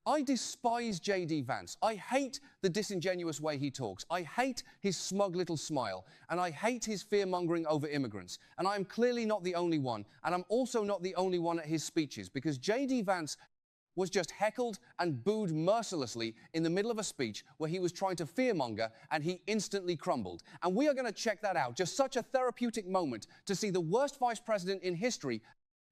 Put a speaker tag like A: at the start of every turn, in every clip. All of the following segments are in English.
A: I despise JD Vance. I hate the disingenuous way he talks. I hate his smug little smile. And I hate his fear-mongering over immigrants. And I am clearly not the only one. And I'm also not the only one at his speeches, because JD Vance was just heckled and booed mercilessly in the middle of a speech where he was trying to fearmonger, and he instantly crumbled. And we are going to check that out. Just such a therapeutic moment to see the worst vice president in history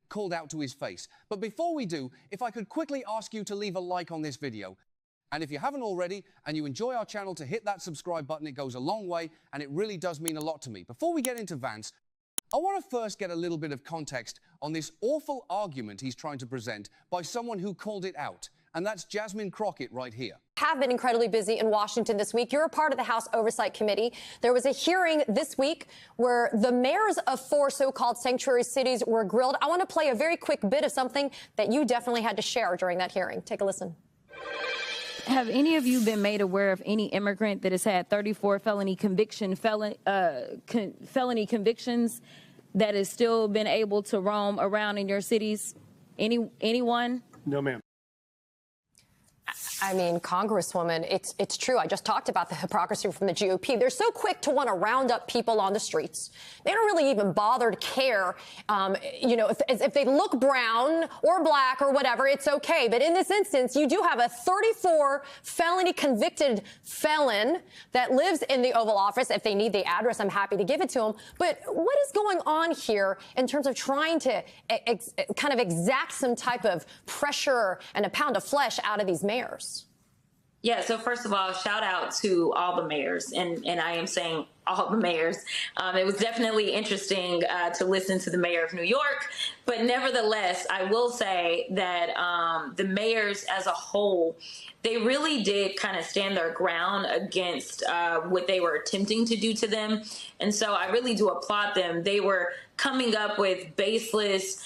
A: called out to his face. But before we do, if I could quickly ask you to leave a like on this video. And if you haven't already and you enjoy our channel, to hit that subscribe button. It goes a long way and it really does mean a lot to me. Before we get into Vance, I want to first get a little bit of context on this awful argument he's trying to present by someone who called it out. And that's Jasmine Crockett right here.
B: Have been incredibly busy in Washington this week. You're a part of the House Oversight Committee. There was a hearing this week where the mayors of 4 so-called sanctuary cities were grilled. I want to play a very quick bit of something that you definitely had to share during that hearing. Take a listen.
C: Have any of you been made aware of any immigrant that has had 34 felony convictions that has still been able to roam around in your cities? Anyone?
D: No, ma'am.
B: I mean, Congresswoman, it's true. I just talked about the hypocrisy from the GOP. They're so quick to want to round up people on the streets. They don't really even bother to care, if they look brown or black or whatever, it's okay. But in this instance, you do have a 34 felony convicted felon that lives in the Oval Office. If they need the address, I'm happy to give it to them. But what is going on here in terms of trying to kind of exact some type of pressure and a pound of flesh out of these mayors?
E: Yeah, so first of all, shout out to all the mayors, and I am saying all the mayors. It was definitely interesting to listen to the mayor of New York, but nevertheless, I will say that the mayors as a whole, they really did kind of stand their ground against what they were attempting to do to them, and so I really do applaud them. They were coming up with baseless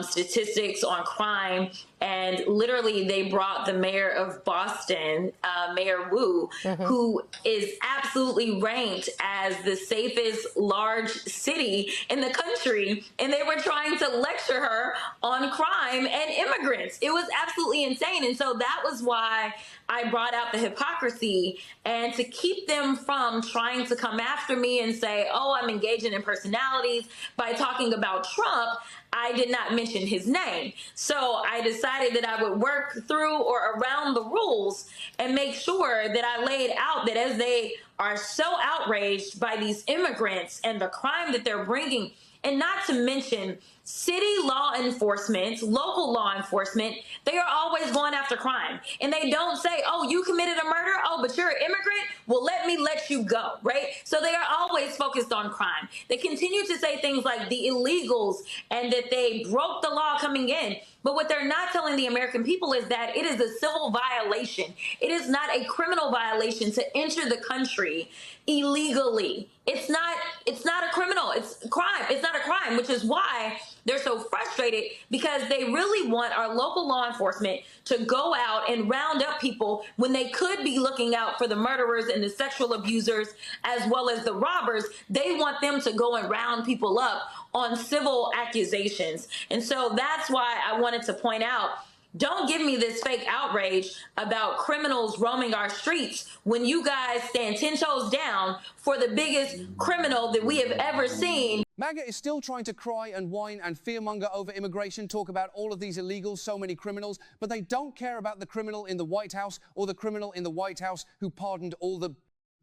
E: statistics on crime, and literally they brought the mayor of Boston, Mayor Wu, who is absolutely ranked as the safest large city in the country, and they were trying to lecture her on crime and immigrants. It was absolutely insane, and so that was why I brought out the hypocrisy, and to keep them from trying to come after me and say, oh, I'm engaging in personalities by talking about Trump, I did not mention his name. So I decided that I would work through or around the rules and make sure that I laid out that as they are so outraged by these immigrants and the crime that they're bringing, and not to mention city law enforcement, local law enforcement, they are always going after crime. And they don't say, oh, you committed a murder? Oh, but you're an immigrant? Well, let me let you go, right? So they are always focused on crime. They continue to say things like the illegals and that they broke the law coming in. But what they're not telling the American people is that it is a civil violation. It is not a criminal violation to enter the country illegally. It's not a criminal. It's a crime. It's not a crime, which is why they're so frustrated, because they really want our local law enforcement to go out and round up people when they could be looking out for the murderers and the sexual abusers as well as the robbers. They want them to go and round people up on civil accusations. And so that's why I wanted to point out, don't give me this fake outrage about criminals roaming our streets when you guys stand 10 toes down for the biggest criminal that we have ever seen.
A: MAGA is still trying to cry and whine and fearmonger over immigration, talk about all of these illegals, so many criminals, but they don't care about the criminal in the White House or the criminal in the White House who pardoned all the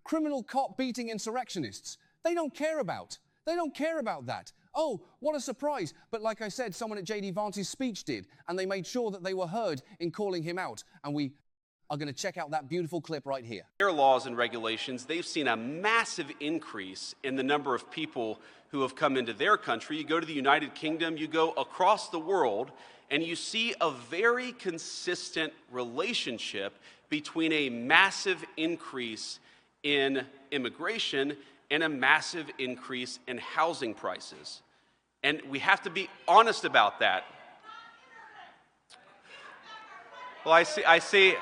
A: criminal cop-beating insurrectionists. They don't care about that. Oh, what a surprise. But like I said, someone at JD Vance's speech did, and they made sure that they were heard in calling him out. And we are going to check out that beautiful clip right here.
F: Their laws and regulations, they've seen a massive increase in the number of people who have come into their country. You go to the United Kingdom, you go across the world, and you see a very consistent relationship between a massive increase in immigration and a massive increase in housing prices. And we have to be honest about that. Well, I see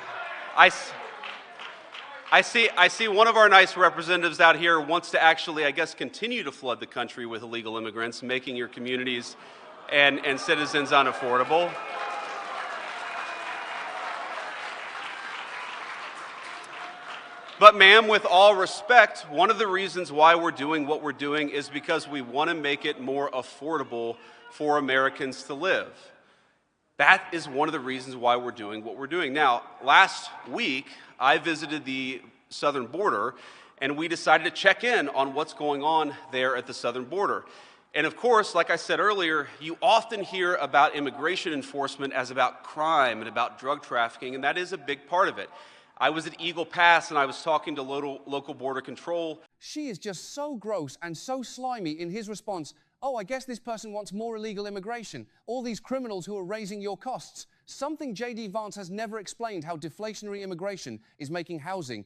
F: one of our nice representatives out here wants to actually, I guess, continue to flood the country with illegal immigrants, making your communities and citizens unaffordable. But ma'am, with all respect, one of the reasons why we're doing what we're doing is because we want to make it more affordable for Americans to live. That is one of the reasons why we're doing what we're doing. Now, last week, I visited the southern border, and we decided to check in on what's going on there at the southern border. And of course, like I said earlier, you often hear about immigration enforcement as about crime and about drug trafficking, and that is a big part of it. I was at Eagle Pass, and I was talking to local border control.
A: She is just so gross and so slimy in his response. Oh, I guess this person wants more illegal immigration. All these criminals who are raising your costs. Something JD Vance has never explained, how deflationary immigration is making housing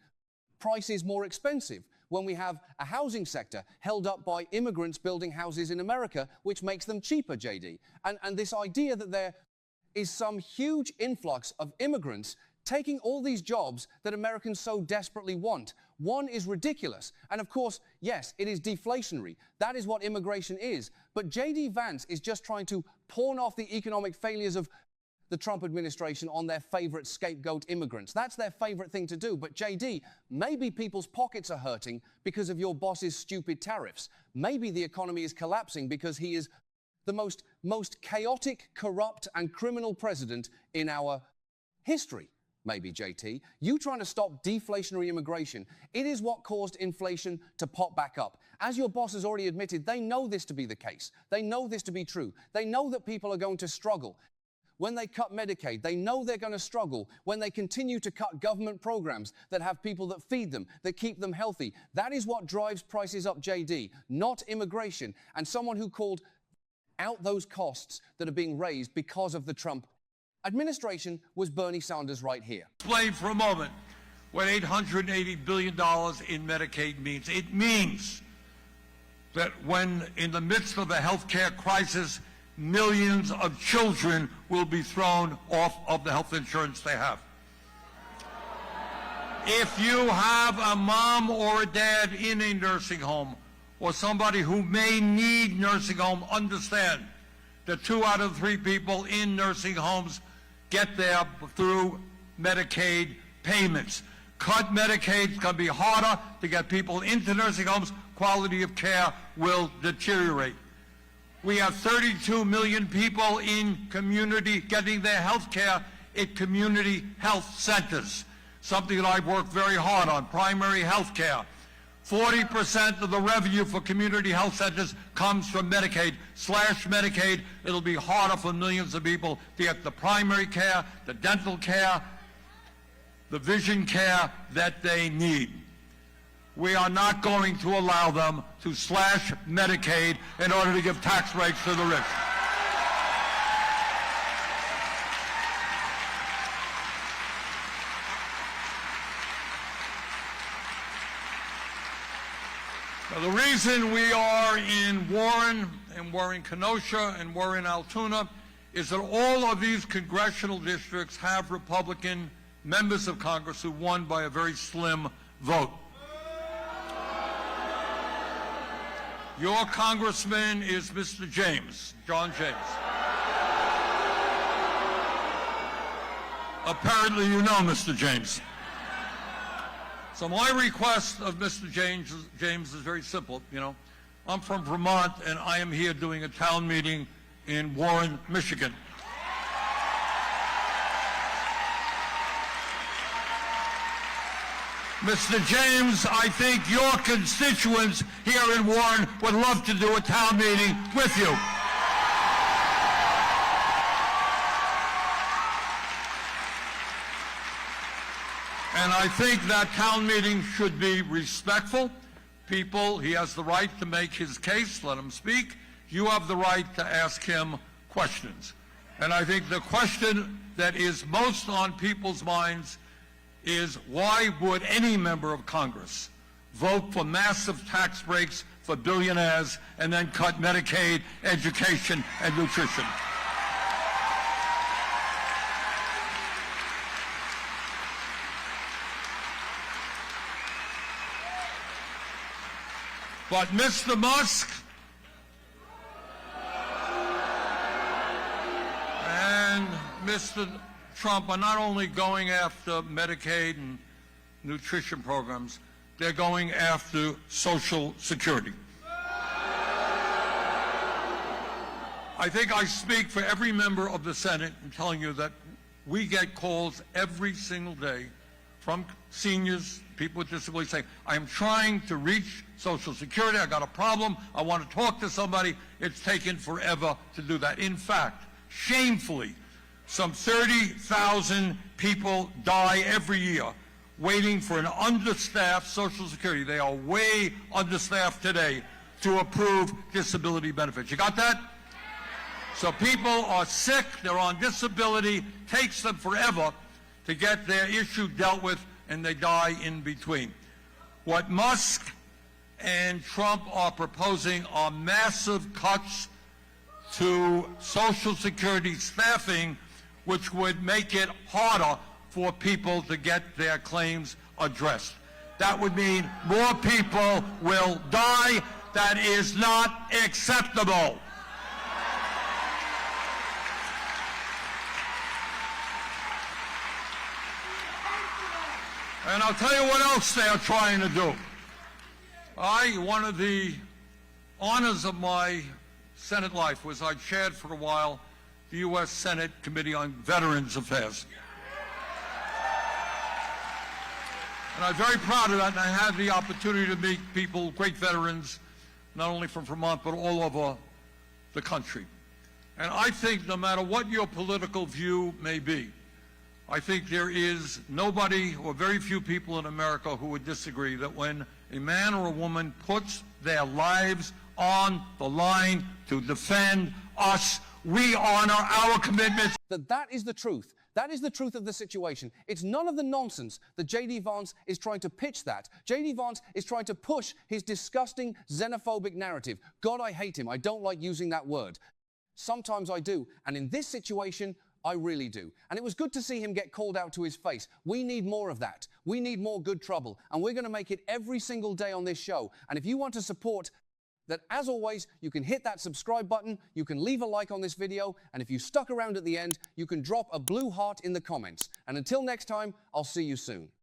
A: prices more expensive when we have a housing sector held up by immigrants building houses in America, which makes them cheaper, JD. And this idea that there is some huge influx of immigrants taking all these jobs that Americans so desperately want. One is ridiculous. And of course, yes, it is deflationary. That is what immigration is. But JD Vance is just trying to pawn off the economic failures of the Trump administration on their favorite scapegoat immigrants. That's their favorite thing to do. But JD, maybe people's pockets are hurting because of your boss's stupid tariffs. Maybe the economy is collapsing because he is the most chaotic, corrupt, and criminal president in our history. Maybe, JT, you trying to stop deflationary immigration, it is what caused inflation to pop back up. As your boss has already admitted, they know this to be the case. They know this to be true. They know that people are going to struggle. When they cut Medicaid, they know they're going to struggle. When they continue to cut government programs that have people that feed them, that keep them healthy. That is what drives prices up, JD, not immigration. And someone who called out those costs that are being raised because of the Trump administration was Bernie Sanders right here.
D: Explain for a moment what $880 billion in Medicaid means. It means that when in the midst of a health care crisis, millions of children will be thrown off of the health insurance they have. If you have a mom or a dad in a nursing home or somebody who may need nursing home, understand that 2 out of 3 people in nursing homes get there through Medicaid payments. Cut Medicaid, it's going to be harder to get people into nursing homes. Quality of care will deteriorate. We have 32 million people in community getting their health care at community health centers, something that I've worked very hard on, primary health care. 40% of the revenue for community health centers comes from Medicaid. Slash Medicaid, it'll be harder for millions of people to get the primary care, the dental care, the vision care that they need. We are not going to allow them to slash Medicaid in order to give tax breaks to the rich. Now, the reason we are in Warren, and we're in Kenosha, and we're in Altoona, is that all of these congressional districts have Republican members of Congress who won by a very slim vote. Your congressman is Mr. James, John James. Apparently you know Mr. James. So my request of Mr. James is very simple. You know, I'm from Vermont, and I am here doing a town meeting in Warren, Michigan. Mr. James, I think your constituents here in Warren would love to do a town meeting with you. And I think that town meeting should be respectful. People, he has the right to make his case, let him speak. You have the right to ask him questions. And I think the question that is most on people's minds is, why would any member of Congress vote for massive tax breaks for billionaires and then cut Medicaid, education, and nutrition? But Mr. Musk and Mr. Trump are not only going after Medicaid and nutrition programs. They're going after Social Security. I think I speak for every member of the Senate in telling you that we get calls every single day from seniors, people with disabilities saying, I am trying to reach Social Security, I got a problem, I want to talk to somebody. It's taken forever to do that. In fact, shamefully, some 30,000 people die every year waiting for an understaffed Social Security. They are way understaffed today to approve disability benefits. You got that? So people are sick, they're on disability, takes them forever to get their issue dealt with, and they die in between. What Musk and Trump are proposing are massive cuts to Social Security staffing, which would make it harder for people to get their claims addressed. That would mean more people will die. That is not acceptable. And I'll tell you what else they are trying to do. One of the honors of my Senate life was I chaired for a while the U.S. Senate Committee on Veterans Affairs. And I'm very proud of that, and I had the opportunity to meet people, great veterans, not only from Vermont, but all over the country. And I think no matter what your political view may be, I think there is nobody or very few people in America who would disagree that when a man or a woman puts their lives on the line to defend us, we honor our commitments.
A: That is the truth. That is the truth of the situation. It's none of the nonsense that JD Vance is trying to pitch that. JD Vance is trying to push his disgusting xenophobic narrative. God, I hate him. I don't like using that word. Sometimes I do. And in this situation, I really do. And it was good to see him get called out to his face. We need more of that. We need more good trouble. And we're going to make it every single day on this show. And if you want to support that, as always, you can hit that subscribe button, you can leave a like on this video, and if you stuck around at the end, you can drop a blue heart in the comments. And until next time, I'll see you soon.